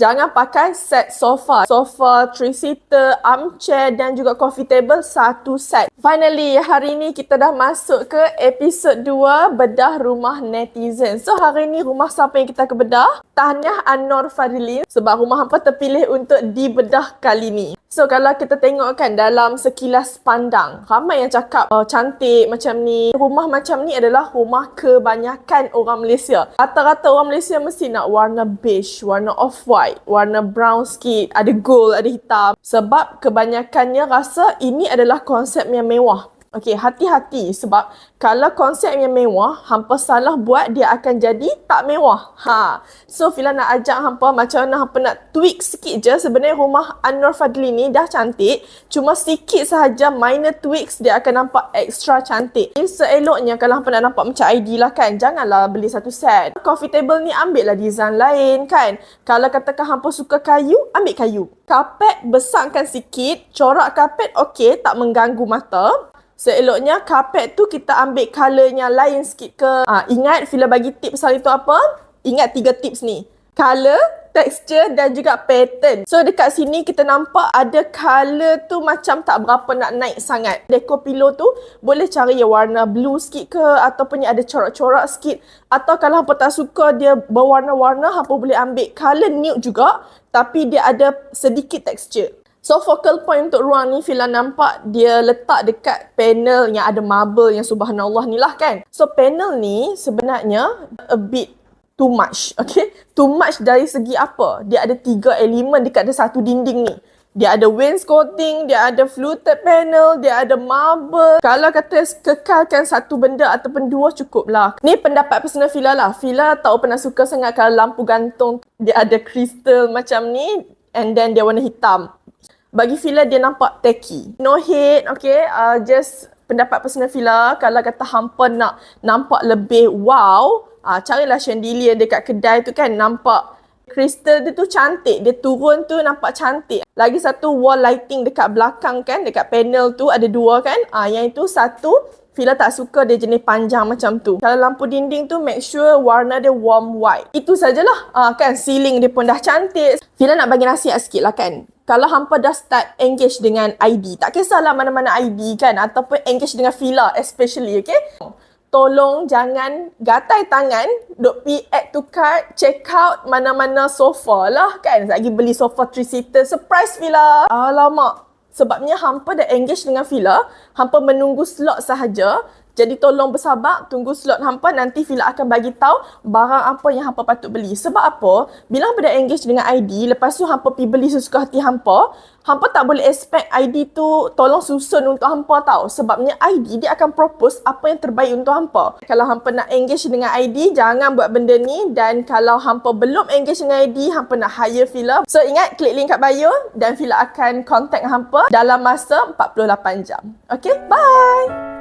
Jangan pakai set sofa. Sofa 3-seater, armchair dan juga coffee table satu set. Finally, hari ni kita dah masuk ke episod 2 bedah rumah netizen. So, hari ni rumah siapa yang kita akan bedah? Tahniah An-Nur Fadlin sebab rumah hampa terpilih untuk dibedah kali ni. So, kalau kita tengok kan dalam sekilas pandang, ramai yang cakap cantik macam ni. Rumah macam ni adalah rumah kebanyakan orang Malaysia. Rata-rata orang Malaysia mesti nak warna beige, warna off-white, warna brown sikit, ada gold, ada hitam. Sebab kebanyakannya rasa ini adalah konsep yang mewah. Okey, hati-hati sebab kalau konsep yang mewah, hampa salah buat, dia akan jadi tak mewah. So, Fila nak ajak hampa macam mana hampa nak tweak sikit je. Sebenarnya rumah An-Nur Fadlin ni dah cantik. Cuma sikit sahaja minor tweaks, dia akan nampak extra cantik. Seeloknya kalau hampa nak nampak macam ideal lah kan, janganlah beli satu set. Coffee table ni ambil lah design lain kan. Kalau katakan hampa suka kayu, ambil kayu. Kapet besarkan sikit, corak kapet okey, tak mengganggu mata. Seeloknya kapet tu kita ambil colour yang lain sikit ke. Ingat Fila bagi tips hari tu apa? Ingat 3 tips ni. Colour, texture dan juga pattern. So dekat sini kita nampak ada colour tu macam tak berapa nak naik sangat. Dekor pillow tu boleh cari yang warna blue sikit ke ataupun yang ada corak-corak sikit. Atau kalau hampa tak suka dia berwarna-warna, hampa boleh ambil colour nude juga tapi dia ada sedikit texture. So, focal point untuk ruang ni, Fila nampak dia letak dekat panel yang ada marble yang subhanallah ni lah kan. So, panel ni sebenarnya a bit too much, okay? Too much dari segi apa? Dia ada 3 elemen dekat satu dinding ni. Dia ada wainscoting, dia ada fluted panel, dia ada marble. Kalau kata kekalkan satu benda ataupun 2 cukup lah. Ni pendapat personal Fila lah. Fila tak pernah suka sangat kalau lampu gantung dia ada kristal macam ni and then dia warna hitam. Bagi Fila dia nampak tacky. No hate, okay. Just pendapat personal Fila. Kalau kata hampa nak nampak lebih wow, carilah chandelier dekat kedai tu kan. Nampak kristal dia tu cantik. Dia turun tu nampak cantik. Lagi satu wall lighting dekat belakang kan. Dekat panel tu ada 2 kan. Yang itu satu Fila tak suka dia jenis panjang macam tu. Kalau lampu dinding tu make sure warna dia warm white. Itu sajalah. Kan ceiling dia pun dah cantik. Fila nak bagi nasihat sikit lah kan. Kalau hampa dah start engage dengan ID, tak kisahlah mana-mana ID kan, ataupun engage dengan Fila especially, okay? Tolong jangan gatai tangan, duk pi add to cart, check out mana-mana sofa lah kan. Lagi beli sofa 3-seater, surprise Fila. Alamak. Sebabnya hampa dah engage dengan Fila, hampa menunggu slot sahaja. Jadi tolong bersabar, tunggu slot hampa, nanti Fila akan bagi tahu barang apa yang hampa patut beli. Sebab apa? Bila hampa dah engage dengan ID, lepas tu hampa pergi beli sesuka hati hampa, hampa tak boleh expect ID tu tolong susun untuk hampa tahu. Sebabnya ID dia akan propose apa yang terbaik untuk hampa. Kalau hampa nak engage dengan ID, jangan buat benda ni. Dan kalau hampa belum engage dengan ID, hampa nak hire Fila. So ingat, klik link kat bio dan Fila akan contact hampa dalam masa 48 jam. Okay, bye!